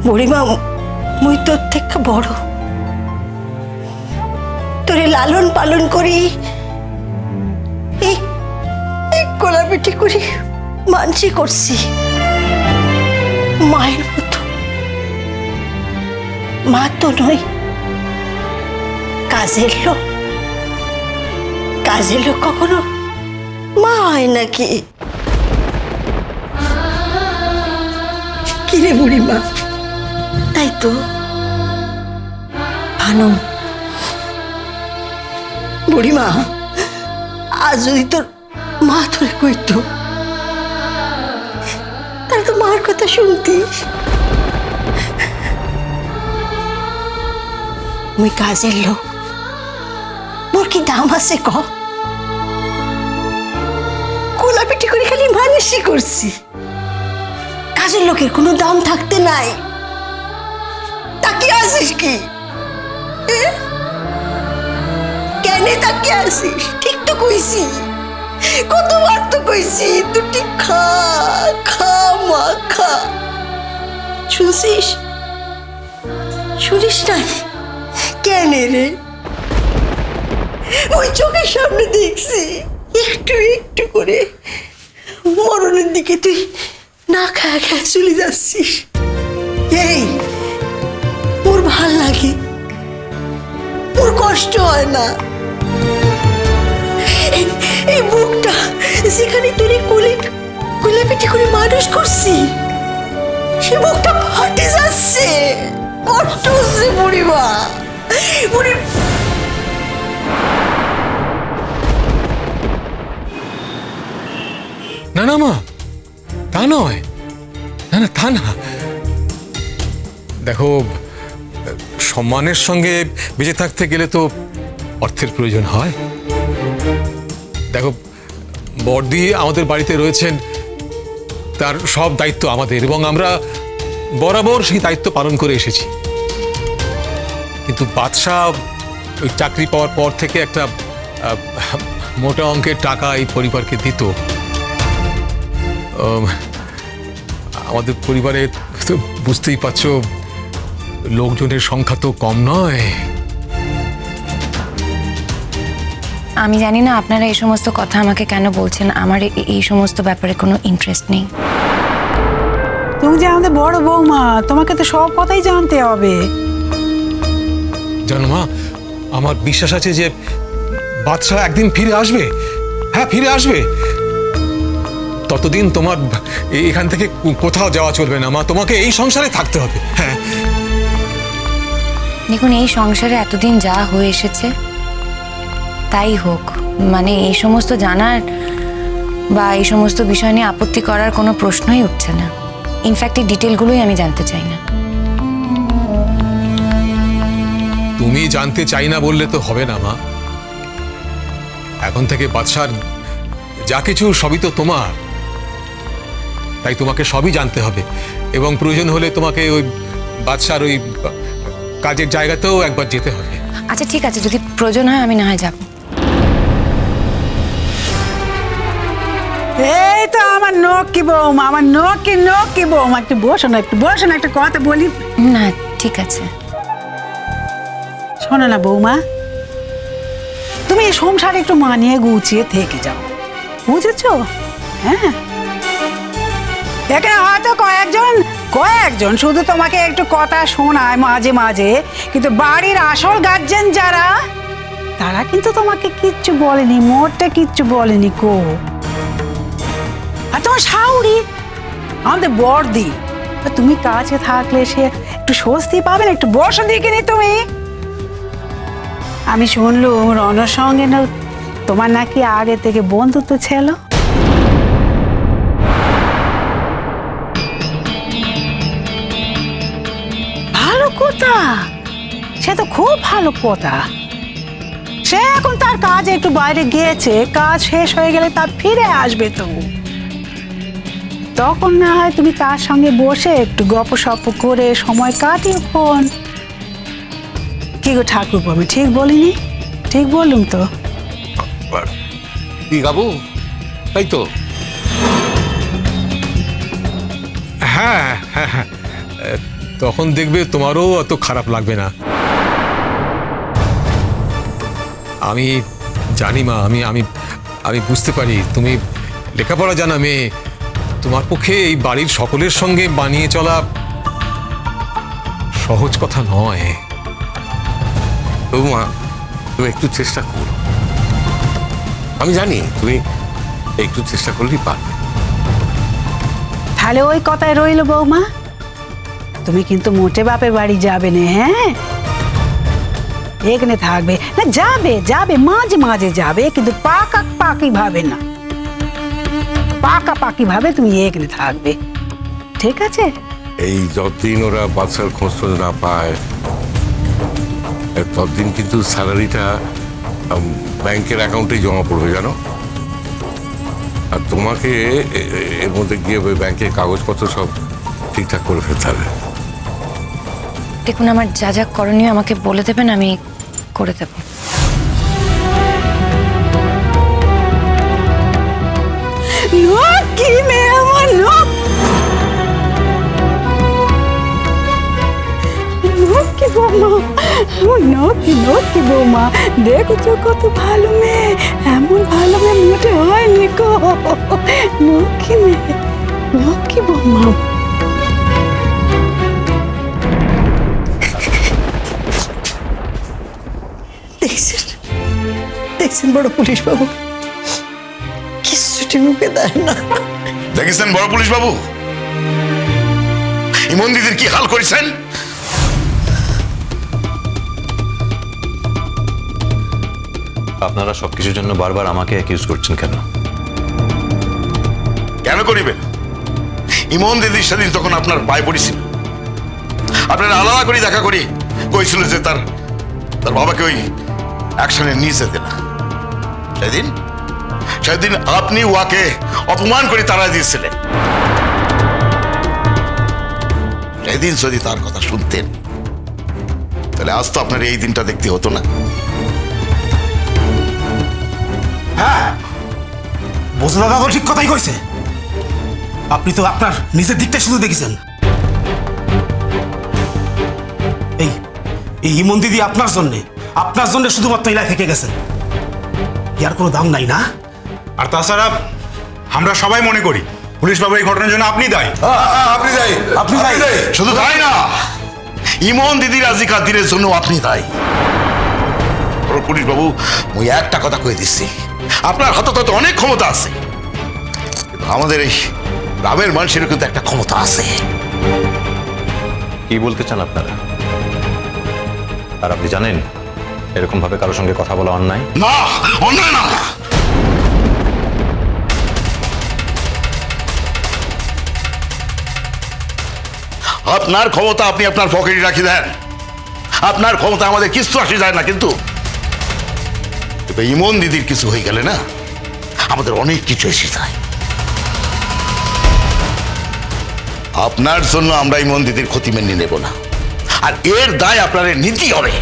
বুড়িমা, মুই তোর থেকে বড়, তোরে লালন পালন করি, এই কোলাপিটি করি মানসি করছি মায়ের মতো। মা তো নয়, কাজের লোক। কাজের লোক কখনো মা হয় নাকি? কিরে বুড়িমা? তাই তো ভানু, বুড়িমা, আজ যদি তোর মা তোরে কইতো, তাহলে তো মার কথা শুনতিস। মুই কাজের লোক, মোর কি দাম আছে ক? কোলাপিটি করে খালি মানুষই করছি, কাজের লোকের কোনো দাম থাকতে নাই। তাকিয়ে আসিস কি? কেন তাকিয়ে আসিস? ঠিক তো কইছি, কতবার তো কইছি, দুটি খা খা মা খা। শুনছিস? শুনিস নাই? কেন রে? ওই চোখের সামনে দেখছি একটু একটু করে মরণের দিকে তুই না খায় খায় চলে যাচ্ছিস। এই ওর ভাল লাগে, ওর কষ্ট হয় না? এই বুকটা যেখানে তোর কোলে পিঠে করে মানুষ করছি, সে বুকটা ফাটে যাচ্ছে, কষ্ট হচ্ছে বুড়িমা। বুড়ি না না মা, তা নয়, না না তা না। দেখো, সম্মানের সঙ্গে বেঁচে থাকতে গেলে তো অর্থের প্রয়োজন হয়। দেখো, বড়দি আমাদের বাড়িতে রয়েছেন, তার সব দায়িত্ব আমাদের, এবং আমরা বরাবর সেই দায়িত্ব পালন করে এসেছি। কিন্তু বাদশাহ ওই চাকরি পাওয়ার পর থেকে একটা মোটা অঙ্কের টাকা এই পরিবারকে দিত। আমাদের পরিবারে তো বুঝতেই পারছো, লোকজনের সংখ্যা তো কম নয়। আমি জানি না আপনারা এই সমস্ত কথা আমাকে কেন বলছেন, আমার এই সমস্ত ব্যাপারে কোনো ইন্টারেস্ট নেই। তুমি যে আমাদের বড় বৌমা, তোমাকে তো সব কথাই জানতে হবে। জানো মা, আমার বিশ্বাস আছে যে বাদশাহ একদিন ফিরে আসবে। হ্যাঁ, ফিরে আসবে। ততদিন তোমার এখান থেকে কোথাও যাওয়া চলবে না মা, তোমাকে এই সংসারে থাকতে হবে। হ্যাঁ, দেখুন, এই সংসারে এতদিন যা হয়ে এসেছে তাই হোক, মানে এই সমস্ত জানার বা এই সমস্ত বিষয় নিয়ে আপত্তি করার কোনো প্রশ্নই উঠছে না। ইনফ্যাক্ট এই ডিটেলগুলোই আমি জানতে চাই না। তুমি জানতে চাই না বললে তো হবে না মা। এখন থেকে বাদশার যা কিছু সবই তো তোমার, তাই তোমাকে সবই জানতে হবে, এবং প্রয়োজন হলে তোমাকে ওই বাদশার ওই কাজের জায়গাতেও একবার যেতে হবে। আচ্ছা ঠিক আছে, যদি প্রয়োজন হয় আমি না হয় যাব। এই তো আমার নকি বৌমা, আমার নকি বৌমা, একটু বসো না, একটু বসো না, একটা কথা বলি। না ঠিক আছে। শোনো না বৌমা, তুমি এই সংসারে একটু মানিয়ে গুছিয়ে থেকে যাও, বুঝেছো? হ্যাঁ, এখানে হয়তো কয়েকজন শুধু তোমাকে একটু কথা শোনায় মাঝে মাঝে, কিন্তু বাড়ির আসল গার্জেন যারা, তারা কিন্তু তোমাকে কিচ্ছু বলেনি, মোটে কিচ্ছু বলেনি কো। আর তোমার শাউরি আমাদের বড়দি, তুমি কাছে থাকলে সে একটু স্বস্তি পাবে না? একটু বসো দিকে তুমি। আমি শুনলুম রনর সঙ্গে না তোমার নাকি আগে থেকে বন্ধুত্ব ছিল। ভালো কথা, সে তো খুব ভালো কথা। সে এখন তার কাজে একটু বাইরে গিয়েছে, কাজ শেষ হয়ে গেলে তার ফিরে আসবে তো। তখন না হয় তুমি তার সঙ্গে বসে একটু গপসপ করে সময় কাটিয়ে ফোন। কি গো ঠাকুর, আমি ঠিক বলিনি? ঠিক বললুম তো? বাবু, তাই তো? হ্যাঁ হ্যাঁ হ্যাঁ, তখন দেখবে তোমারও অত খারাপ লাগবে না। আমি জানি মা, আমি আমি আমি বুঝতে পারি তুমি লেখাপড়া জানা মেয়ে, তোমার পক্ষে এই বাড়ির সকলের সঙ্গে মানিয়ে চলা সহজ কথা নয়। বৌমা, তুমি একটু চেষ্টা করো, আমি জানি তুমি একটু চেষ্টা করলেই পারবে। তাহলে ওই কথাই রইল বৌমা, তুমি কিন্তু মোটে বাপের বাড়ি যাবে না, হ্যাঁ? এখানে থাকবে না, যাবে যাবে মাঝে মাঝে যাবে, কিন্তু পাকি ভাবে না, পাকি ভাবে তুমি এখানে থাকবে, ঠিক আছে? এই যতদিন ওরা বাচ্চার খোঁজ টোজ না পায়, ততদিন কিন্তু স্যালারিটা ব্যাংকের অ্যাকাউন্টে জমা পড়বে, জানো? আর তোমাকে এর মধ্যে গিয়ে ওই ব্যাংকের কাগজপত্র সব ঠিকঠাক করে ফেলতে হবে। দেখুন, আমার যা যা করণীয় আমাকে বলে দেবেন, আমি করে দেব। কি মেয়ে আমার, কি বৌমা, কি বৌমা, দেখছো কত ভালো মেয়ে, এমন ভালো মেয়ে মোটে হয়নি গো, কি মেয়ে, কি বৌমা। দেখছেন দেখছেন বড় পুলিশ বাবু, কিচ্ছুটি মুখে দেয় না। দেখেছেন বড় পুলিশ বাবু, ইমন দিদির কি হাল করেছেন? আপনারা সবকিছুর জন্য বারবার আমাকে অ্যাকিউজ করছেন কেন? কেন করিবেন? ইমন দিদির সেদিন তখন আপনার পায়ে পড়েছিল, আপনারা আলাদা করে দেখা করি কইছিল যে তার বাবাকে ওই অ্যাকশনে নিয়ে যেতে না। সেদিন আপনি ওয়াকে অপমান করে তাড়া দিয়েছিলেন। সেদিন যদি তার কথা শুনতেন, তাহলে আজ তো আপনার এই দিনটা দেখতে হতো না। হ্যাঁ, বোঝা দাদা তো ঠিক কথাই কইছে। আপনি তো আপনার নিজের দিকটা শুধু দেখেছেন। এই ইমন দিদি আপনার জন্য শুধুমাত্র এলাকায় থেকে গেছেন, ইয়ার কোনো দাম নাই না? আর তাছাড়া আমরা সবাই মনে করি পুলিশ বাবু এই ঘটনার জন্য আপনি দায়ী। আপনি দায়ী। শুধু তাই না, ইমন দিদির আজিকা দিনের জন্য আপনি দায়ী। পুলিশ বাবু, মুই একটা কথা কয়ে দিচ্ছি, আপনার হাতে তো অনেক ক্ষমতা আছে, কিন্তু আমাদের এই গ্রামের মানুষের কিন্তু একটা ক্ষমতা আছে। কি বলতে চান আপনারা? আর আপনি জানেন এরকম ভাবে কারোর সঙ্গে কথা বলা অন্যায়। না, অন্যায় না। আপনার ক্ষমতা আপনি আপনার পকেটে রাখি দেন, আপনার ক্ষমতা আমাদের কিছু আসে যায় না, কিন্তু ইমন দিদির কিছু হয়ে গেলে না, আমাদের অনেক কিছু এসে যায়। আপনার জন্য আমরা ইমন দিদির ক্ষতি মেনে নেব না, আর এর দায় আপনার নিতে হবে।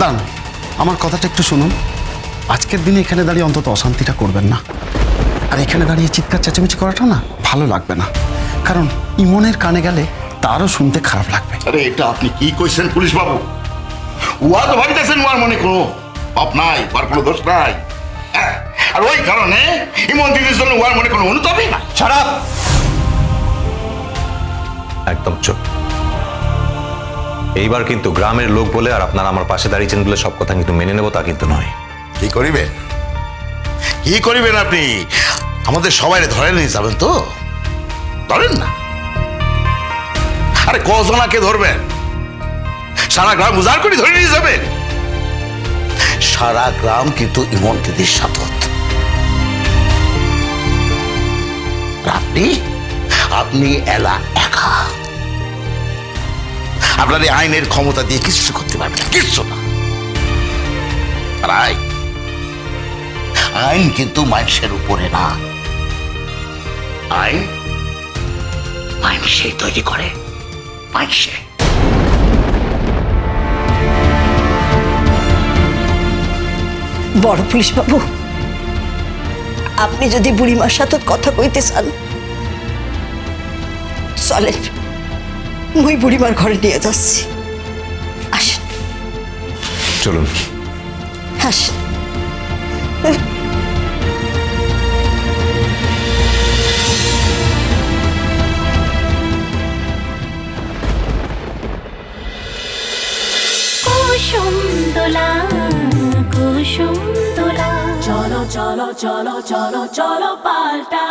দাঁড়ান, আমার কথাটা একটু শুনুন। আজকের দিনে এখানে দাঁড়িয়ে অন্তত অশান্তিটা করবেন না, আর এখানে দাঁড়িয়ে চিৎকার চেঁচামেচি করাটাও না ভালো লাগবে না, কারণ ইমনের কানে গেলে তারও শুনতে খারাপ লাগবে। আরে এটা আপনি কি কইছেন পুলিশ বাবু? উহা তো ভাবিতেছেন উহার মনে কোনো পাপ নাই, আর কোনো দোষ নাই, আর ওই কারণে ইমন দিদির জন্য উহার মনে কোনো অনুতাপই না। খারাপ, একদম চুপ। এইবার কিন্তু গ্রামের লোক বলে আর আপনারা আমার পাশে দাঁড়িয়েছেন বলে সব কথা কিন্তু মেনে নেব তা কিন্তু নয়। কি করিবেন, কি করিবেন আপনি? আমাদের সবাই ধরে নিয়ে যাবেন তো? ধরেন না। আরে কজনাকে ধরবেন? সারা গ্রাম উজাড় করে ধরে নিয়ে যাবেন? সারা গ্রাম কিন্তু ইমন দিদির সাথত। আপনি এলা একা, আপনার এই আইনের ক্ষমতা দিয়ে কিছু করতে পারবেন না, কিচ্ছু না। আর আইন কিন্তু মানুষের উপরে না, আইন মানুষই তৈরি করে, মানুষে। বড় পুলিশ বাবু, আপনি যদি বুড়িমার সাথে কথা কইতে চান চলেন, মুই বুড়িমার ঘরে নিয়ে যাচ্ছি। আসেন চলুন। আসেন। কুসুম দোলা কুসুম দোলা, চলো চলো চলো চলো চলো পাল্টা